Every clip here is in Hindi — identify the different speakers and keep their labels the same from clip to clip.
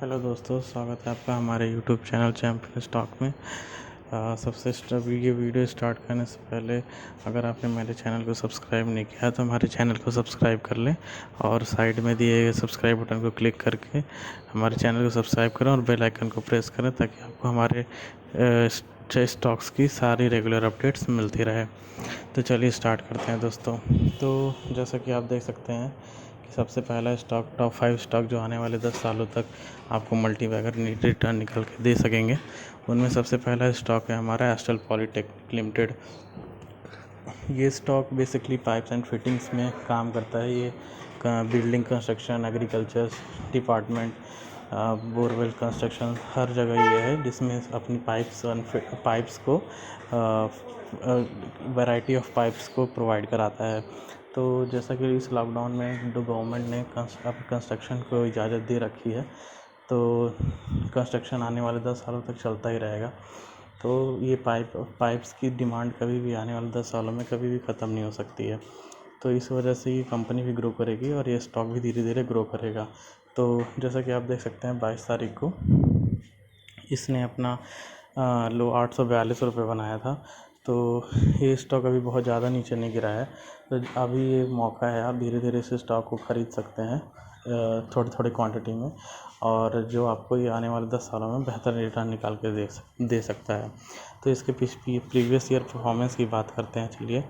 Speaker 1: हेलो दोस्तों, स्वागत है आपका हमारे यूट्यूब चैनल चैम्पियन स्टॉक में। ये वीडियो स्टार्ट करने से पहले अगर आपने मेरे चैनल को सब्सक्राइब नहीं किया तो हमारे चैनल को सब्सक्राइब कर लें और साइड में दिए गए सब्सक्राइब बटन को क्लिक करके हमारे चैनल को सब्सक्राइब करें और बेल आइकन को प्रेस करें ताकि आपको हमारे स्टॉक्स की सारी रेगुलर अपडेट्स मिलती रहे। तो चलिए स्टार्ट करते हैं दोस्तों। तो जैसा कि आप देख सकते हैं कि सबसे पहला स्टॉक, टॉप 5 स्टॉक जो आने वाले 10 सालों तक आपको मल्टीबैगर रिटर्न निकल के दे सकेंगे, उनमें सबसे पहला स्टॉक है हमारा एस्ट्रल पॉलीटेक्निक लिमिटेड। ये stock basically pipes and fittings में काम करता है। ये building construction, agriculture department, borewell construction, हर जगह ये है जिसमें अपनी पाइप्स को वैरायटी ऑफ पाइप्स को प्रोवाइड कराता है। तो जैसा कि इस लॉकडाउन में गवर्नमेंट ने कंस्ट्रक्शन को इजाज़त दे रखी है, तो कंस्ट्रक्शन आने वाले 10 सालों तक चलता ही रहेगा। तो ये पाइप्स की डिमांड कभी भी आने वाले 10 सालों में कभी भी ख़त्म नहीं हो सकती है। तो इस वजह से ये कंपनी भी ग्रो करेगी और ये स्टॉक भी धीरे धीरे ग्रो करेगा। तो जैसा कि आप देख सकते हैं 22 तारीख को इसने अपना लो 842 रुपये बनाया था। तो ये स्टॉक अभी बहुत ज़्यादा नीचे नहीं गिरा है, तो अभी ये मौका है, आप धीरे धीरे इस स्टॉक को ख़रीद सकते हैं थोड़ी थोड़ी क्वांटिटी में, और जो आपको ये आने वाले 10 सालों में बेहतर रिटर्न निकाल के दे सकता है। तो इसके प्रीवियस ईयर परफॉर्मेंस की बात करते हैं। चलिए,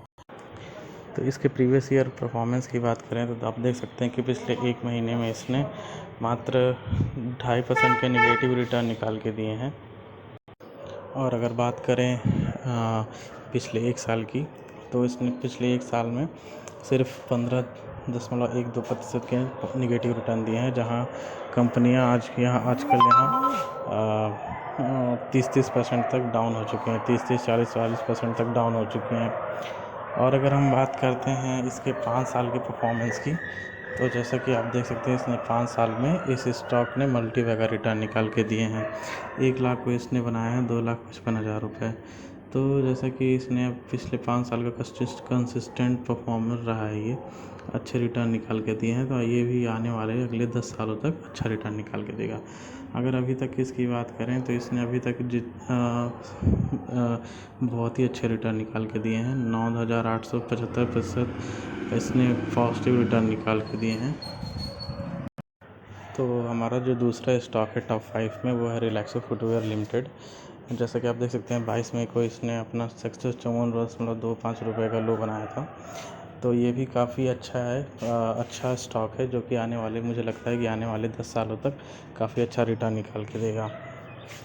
Speaker 1: तो इसके प्रीवियस ईयर परफॉर्मेंस की बात करें तो आप देख सकते हैं कि पिछले एक महीने में इसने मात्र 2.5% के नेगेटिव रिटर्न निकाल के दिए हैं। और अगर बात करें पिछले एक साल की, तो इसने पिछले एक साल में सिर्फ 15.12% के निगेटिव रिटर्न दिए हैं, जहां कंपनियां आजकल यहाँ 30% तक डाउन हो चुके हैं, 30-40% तक डाउन हो चुके हैं। और अगर हम बात करते हैं इसके 5 साल के परफॉर्मेंस की, तो जैसा कि आप देख सकते हैं इसने 5 साल में इस स्टॉक ने मल्टीबैगर रिटर्न निकाल के दिए हैं। 1 लाख को इसने बनाया है 2,55,000 रुपये। तो जैसा कि इसने अब पिछले 5 साल का कंसिस्टेंट परफॉर्मर रहा है, ये अच्छे रिटर्न निकाल के दिए हैं। तो ये भी आने वाले अगले 10 सालों तक अच्छा रिटर्न निकाल के देगा। अगर अभी तक इसकी बात करें तो इसने अभी तक बहुत ही अच्छे रिटर्न निकाल के दिए हैं। 9,875% इसने पॉजिटिव रिटर्न निकाल के दिए हैं। तो हमारा जो दूसरा स्टॉक है टॉप 5 में, वो है रिलैक्सो फुटवेयर लिमिटेड। जैसा कि आप देख सकते हैं 22 मई को इसने अपना 54.25 रुपये का लो बनाया था। तो ये भी काफ़ी अच्छा है, अच्छा स्टॉक है, जो कि मुझे लगता है कि आने वाले 10 सालों तक काफ़ी अच्छा रिटर्न निकाल के देगा।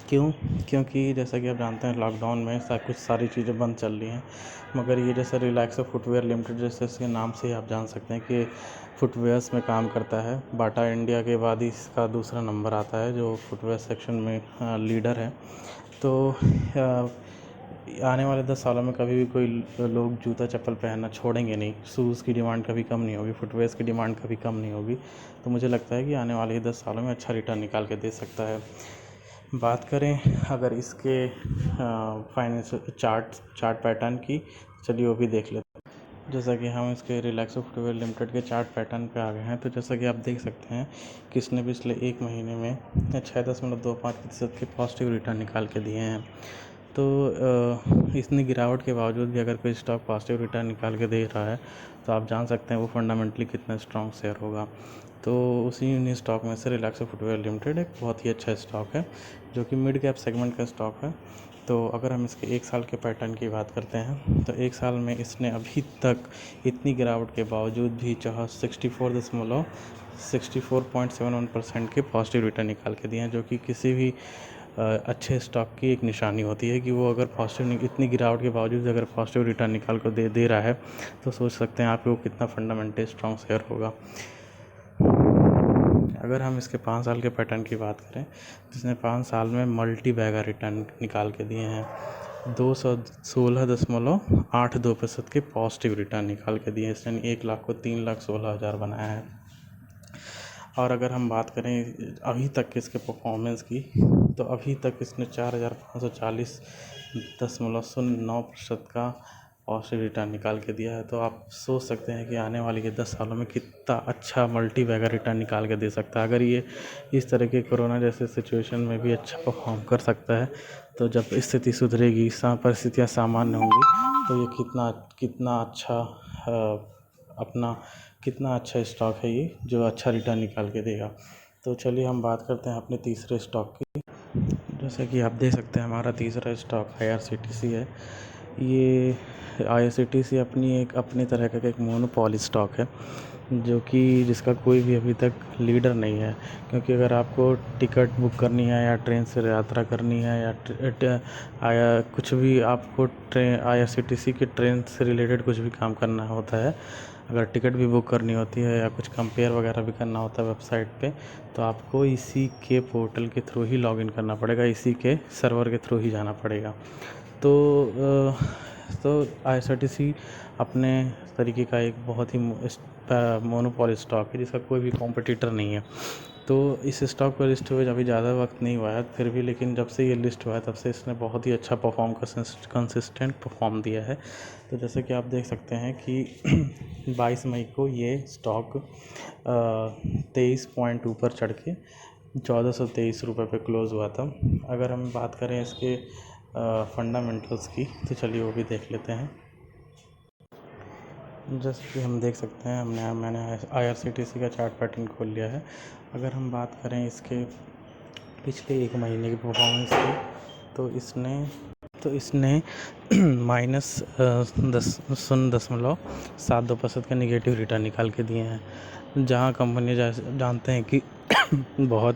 Speaker 1: क्योंकि जैसा कि आप जानते हैं लॉकडाउन में कुछ सारी चीज़ें बंद चल रही हैं, मगर ये जैसे रिलैक्सो फुटवेयर लिमिटेड, जैसे इसके नाम से ही आप जान सकते हैं कि फुटवेयर्स में काम करता है। बाटा इंडिया के बाद इसका दूसरा नंबर आता है जो फुटवेयर सेक्शन में लीडर है। तो आने वाले 10 सालों में कभी भी कोई लोग जूता चप्पल पहनना छोड़ेंगे नहीं। शूज़ की डिमांड कभी कम नहीं होगी, फुटवेयर्स की डिमांड कभी कम नहीं होगी। तो मुझे लगता है कि आने वाले 10 सालों में अच्छा रिटर्न निकाल के दे सकता है। बात करें अगर इसके फाइनेंशियल चार्ट पैटर्न की, चलिए वो भी देख लेते हैं। जैसा कि हम इसके रिलैक्सो फुटवेयर लिमिटेड के चार्ट पैटर्न पे आ गए हैं, तो जैसा कि आप देख सकते हैं कि इसने पिछले एक महीने में 6.25% के पॉजिटिव रिटर्न निकाल के दिए हैं। तो इतनी गिरावट के बावजूद भी अगर कोई स्टॉक पॉजिटिव रिटर्न निकाल के दे रहा है, तो आप जान सकते हैं वो फंडामेंटली कितना स्ट्रॉन्ग शेयर होगा। तो उसी स्टॉक में से रिलैक्सो फुटवेयर लिमिटेड एक बहुत ही अच्छा स्टॉक है, जो कि मिड कैप सेगमेंट का स्टॉक है। तो अगर हम इसके एक साल के पैटर्न की बात करते हैं, तो एक साल में इसने अभी तक इतनी गिरावट के बावजूद भी 64.71% के पॉजिटिव रिटर्न निकाल के दिए हैं, जो कि किसी भी अच्छे स्टॉक की एक निशानी होती है कि वो अगर इतनी गिरावट के बावजूद अगर पॉजिटिव रिटर्न निकाल कर दे रहा है, तो सोच सकते हैं आप वो कितना फंडामेंटली स्ट्रॉन्ग शेयर होगा। अगर हम इसके 5 साल के पैटर्न की बात करें, जिसने 5 साल में मल्टी बैगर रिटर्न निकाल के दिए हैं, 216.82% के पॉजिटिव रिटर्न निकाल के दिए हैं। इसने 1 लाख को 3,16,000 बनाया है। और अगर हम बात करें अभी तक के इसके परफॉर्मेंस की, तो अभी तक इसने 4,540.09% का पॉजिटिव रिटर्न निकाल के दिया है। तो आप सोच सकते हैं कि आने वाले ये 10 सालों में कितना अच्छा मल्टी बैगर रिटर्न निकाल के दे सकता है। अगर ये इस तरह के कोरोना जैसे सिचुएशन में भी अच्छा परफॉर्म कर सकता है, तो जब स्थिति सुधरेगी, परिस्थितियाँ सामान्य होंगी, तो ये कितना अच्छा अपना कितना अच्छा स्टॉक है ये, जो अच्छा रिटर्न निकाल के देगा। तो चलिए हम बात करते हैं अपने तीसरे स्टॉक की। जैसे कि आप देख सकते हैं, हमारा तीसरा स्टॉक IRCTC है। ये IRCTC अपनी तरह का एक मोनोपोली स्टॉक है, जो कि जिसका कोई भी अभी तक लीडर नहीं है। क्योंकि अगर आपको टिकट बुक करनी है या ट्रेन से यात्रा करनी है या कुछ भी आपको IRCTC के ट्रेन से रिलेटेड कुछ भी काम करना होता है, अगर टिकट भी बुक करनी होती है या कुछ कंपेयर वगैरह भी करना होता है वेबसाइट पे, तो आपको इसी के पोर्टल के थ्रू ही लॉगिन करना पड़ेगा, इसी के सर्वर के थ्रू ही जाना पड़ेगा। तो IRCTC अपने तरीके का एक बहुत ही मोनोपोली स्टॉक है, जिसका कोई भी कॉम्पिटिटर नहीं है। तो इस स्टॉक पर लिस्ट हुए अभी ज़्यादा वक्त नहीं हुआ है, फिर भी लेकिन जब से ये लिस्ट हुआ है तब से इसने बहुत ही अच्छा कंसिस्टेंट परफॉर्म दिया है। तो जैसे कि आप देख सकते हैं कि 22 मई को ये स्टॉक 23.2 पर चढ़ के 1423 रुपये पे क्लोज़ हुआ था। अगर हम बात करें इसके फंडामेंटल्स की, तो चलिए वो भी देख लेते हैं। जैसे कि हम देख सकते हैं, मैंने IRCTC का चार्ट पैटर्न खोल लिया है। अगर हम बात करें इसके पिछले 1 महीने की परफॉर्मेंस की, तो इसने -10.72% का निगेटिव रिटर्न निकाल के दिए हैं। जहाँ कंपनी जानते हैं कि बहुत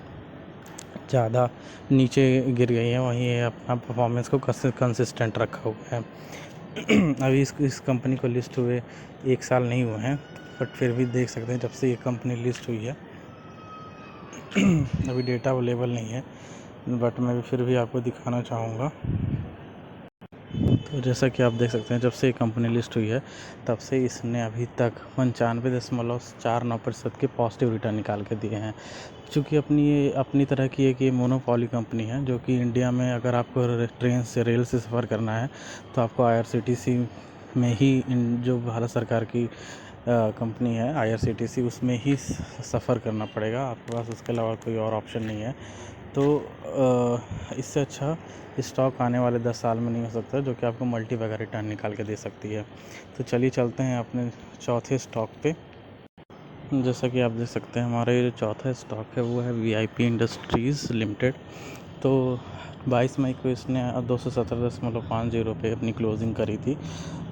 Speaker 1: ज़्यादा नीचे गिर गई है, वहीं ये अपना परफॉर्मेंस को कंसिस्टेंट रखा हुआ है। अभी इस कंपनी को लिस्ट हुए 1 साल नहीं हुए हैं, बट फिर भी देख सकते हैं जब से ये कंपनी लिस्ट हुई है अभी डेटा अवेलेबल नहीं है, बट मैं फिर भी आपको दिखाना चाहूँगा। तो जैसा कि आप देख सकते हैं, जब से ये कंपनी लिस्ट हुई है तब से इसने अभी तक 95.49% के पॉजिटिव रिटर्न निकाल के दिए हैं। चूँकि अपनी तरह की एक ये मोनोपोली कंपनी है, जो कि इंडिया में अगर आपको ट्रेन से रेल से सफ़र करना है तो आपको IRCTC में ही जो भारत सरकार की कंपनी है IRCTC, उसमें ही सफ़र करना पड़ेगा, आपके पास उसके अलावा कोई और ऑप्शन नहीं है। तो इससे अच्छा स्टॉक आने वाले 10 साल में नहीं हो सकता, जो कि आपको मल्टी बैगर रिटर्न निकाल के दे सकती है। तो चलिए चलते हैं अपने चौथे स्टॉक पे। जैसा कि आप देख सकते हैं, हमारा ये जो चौथा स्टॉक है वो है VIP इंडस्ट्रीज़ लिमिटेड। तो 22 मई को इसने 217.50 पे अपनी क्लोजिंग करी थी।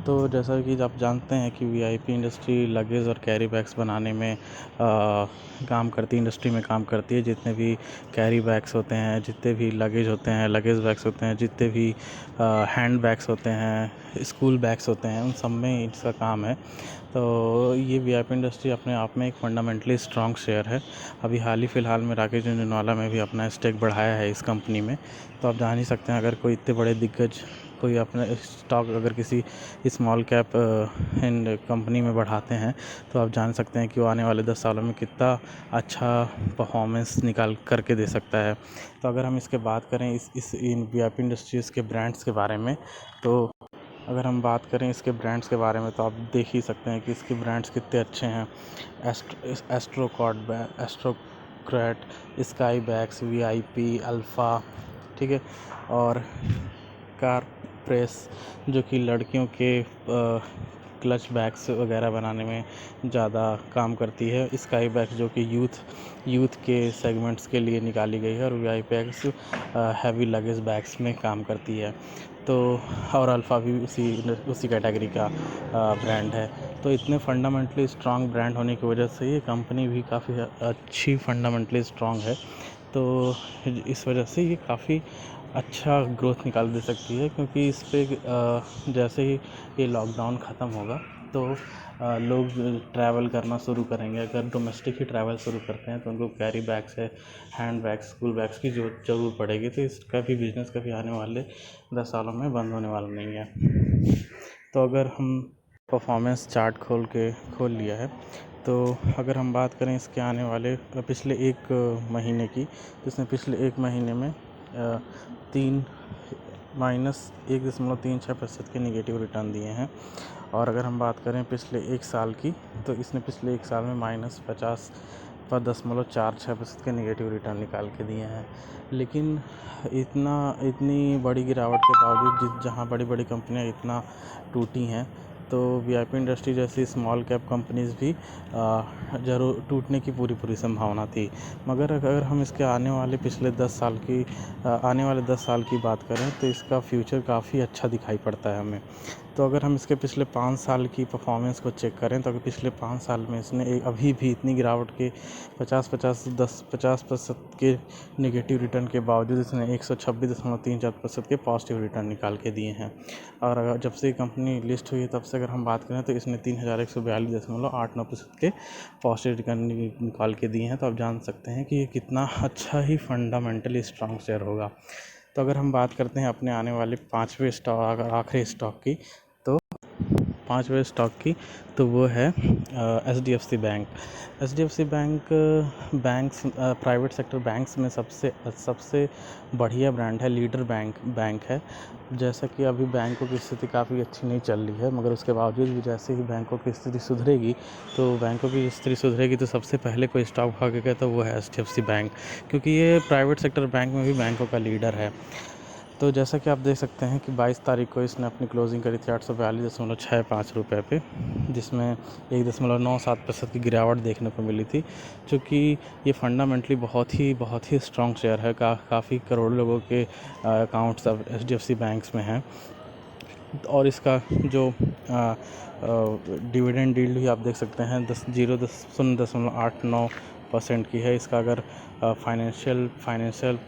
Speaker 1: तो जैसा कि आप जानते हैं कि VIP इंडस्ट्री लगेज और कैरी बैग्स बनाने में काम करती है, इंडस्ट्री में काम करती है। जितने भी कैरी बैग्स होते हैं, जितने भी लगेज होते हैं, लगेज बैग्स होते हैं, जितने भी हैंड बैग्स होते हैं, स्कूल बैग्स होते हैं, उन सब में इसका काम है। तो ये VIP इंडस्ट्री अपने आप में एक फंडामेंटली स्ट्रॉन्ग शेयर है। अभी हाल ही फ़िलहाल में राकेश झुनझुनवाला ने भी अपना स्टेक बढ़ाया है इस कंपनी में। तो आप जान ही सकते हैं, अगर कोई इतने बड़े दिग्गज कोई अपना स्टॉक अगर किसी स्मॉल कैप इन कंपनी में बढ़ाते हैं, तो आप जान सकते हैं कि वो आने वाले 10 सालों में कितना अच्छा परफॉर्मेंस निकाल करके दे सकता है। तो अगर हम इसके बात करें इन VIP इंडस्ट्रीज़ के ब्रांड्स के बारे में, तो अगर हम बात करें इसके ब्रांड्स के बारे में, तो आप देख ही सकते हैं कि इसके ब्रांड्स कितने अच्छे हैं। एस्ट्रोक्रैट, स्काई बैग्स, VIP, अल्फ़ा, ठीक है, और कार प्रेस, जो कि लड़कियों के क्लच बैग्स वगैरह बनाने में ज़्यादा काम करती है। स्काई बैग्स जो कि यूथ के सेगमेंट्स के लिए निकाली गई है, और VIP bags heavy luggage bags में काम करती है। तो और अल्फ़ा भी उसी कैटेगरी का ब्रांड है। तो इतने फंडामेंटली स्ट्रॉन्ग ब्रांड होने की वजह से ये कंपनी भी काफ़ी अच्छी फंडामेंटली स्ट्रॉन्ग है। तो इस वजह से ये काफ़ी अच्छा ग्रोथ निकाल दे सकती है, क्योंकि इस पे जैसे ही ये लॉकडाउन ख़त्म होगा, तो लोग ट्रैवल करना शुरू करेंगे। अगर डोमेस्टिक ही ट्रैवल शुरू करते हैं तो उनको कैरी बैग्स है, हैंड बैग्स, स्कूल बैग्स की ज़रूर पड़ेगी। तो इसका भी बिज़नेस कभी आने वाले 10 सालों में बंद होने वाला नहीं है। तो अगर हम परफॉर्मेंस चार्ट खोल लिया है, तो अगर हम बात करें इसके आने वाले पिछले 1 महीने की, जिसने पिछले 1 महीने में -1.36% के निगेटिव रिटर्न दिए हैं। और अगर हम बात करें पिछले 1 साल की, तो इसने पिछले 1 साल में -50.46% के निगेटिव रिटर्न निकाल के दिए हैं। लेकिन इतनी बड़ी गिरावट के बावजूद जहाँ बड़ी कंपनियाँ इतना टूटी हैं, तो वीआईपी इंडस्ट्री जैसी स्मॉल कैप कंपनीज़ भी ज़रूर टूटने की पूरी संभावना थी। मगर अगर हम इसके आने वाले 10 साल की बात करें, तो इसका फ्यूचर काफ़ी अच्छा दिखाई पड़ता है हमें। तो अगर हम इसके पिछले 5 साल की परफॉर्मेंस को चेक करें, तो अगर पिछले 5 साल में इसने अभी भी इतनी गिरावट के 50% के नेगेटिव रिटर्न के बावजूद इसने 126.34% के पॉजिटिव रिटर्न निकाल के दिए हैं। और अगर जब से ये कंपनी लिस्ट हुई है, तब से अगर हम बात करें, तो इसने 3142.89% के पॉजिटिव रिटर्न निकाल के दिए हैं। तो आप जान सकते हैं कि ये कितना अच्छा ही फंडामेंटली स्ट्रॉन्ग शेयर होगा। तो अगर हम बात करते हैं अपने आने वाले आखिरी स्टॉक की, तो वो है HDFC bank. HDFC banks private sector banks में सबसे बढ़िया ब्रांड है, लीडर बैंक है। जैसा कि अभी बैंकों की स्थिति काफ़ी अच्छी नहीं चल रही है, मगर उसके बावजूद भी जैसे ही बैंकों की स्थिति सुधरेगी, तो सबसे पहले कोई स्टॉक भागेगा, तो वो है एचडीएफसी बैंक, क्योंकि ये प्राइवेट सेक्टर बैंक में भी बैंकों का लीडर है। तो जैसा कि आप देख सकते हैं कि 22 तारीख को इसने अपनी क्लोजिंग करी थी 842.65 रुपये पे, जिसमें 1.97% की गिरावट देखने को मिली थी। चूँकि ये फंडामेंटली बहुत ही स्ट्रॉन्ग शेयर है। काफ़ी करोड़ लोगों के अकाउंट्स अब एचडीएफसी बैंक्स में हैं। और इसका जो डिविडेंड यील्ड भी आप देख सकते हैं 0.89% की है। इसका अगर फाइनेंशियल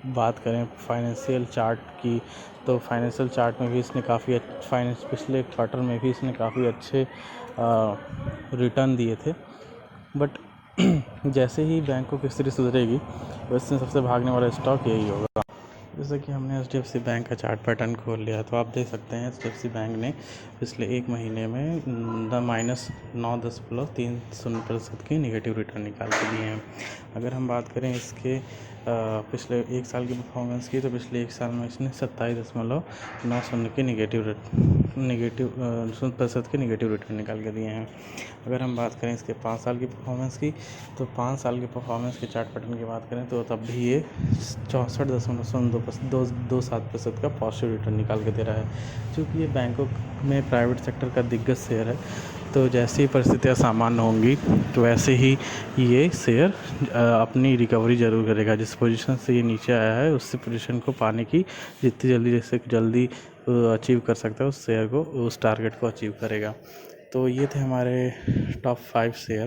Speaker 1: बात करें फाइनेंशियल चार्ट की, तो फाइनेंशियल चार्ट में भी इसने पिछले क्वार्टर में भी इसने काफ़ी अच्छे रिटर्न दिए थे। बट जैसे ही बैंकों की स्थिति सुधरेगी, वैसे सबसे भागने वाला स्टॉक यही होगा। जैसे कि हमने एचडीएफसी बैंक का चार्ट पैटर्न खोल लिया, तो आप देख सकते हैं एचडीएफसी बैंक ने पिछले 1 महीने में -9.30% की नेगेटिव रिटर्न निकाल के दिए हैं। अगर हम बात करें इसके पिछले 1 साल की परफॉर्मेंस की, तो पिछले 1 साल में इसने 27.90% के नेगेटिव % के नेगेटिव रिटर्न निकाल के दिए हैं। अगर हम बात करें इसके 5 साल की परफॉर्मेंस की, तो 5 साल की परफॉर्मेंस के चार्ट पैटर्न की बात करें, तो तब भी ये 64.27% का पॉजिटिव रिटर्न निकाल के दे रहा है। क्योंकि ये बैंकों में प्राइवेट सेक्टर का दिग्गज शेयर है, तो जैसी परिस्थितियाँ सामान्य होंगी, तो वैसे ही ये शेयर अपनी रिकवरी ज़रूर करेगा। जिस पोजीशन से ये नीचे आया है, उस पोजीशन को पाने की जितनी जल्दी अचीव कर सकता है, उस टारगेट को अचीव करेगा। तो ये थे हमारे टॉप 5 शेयर।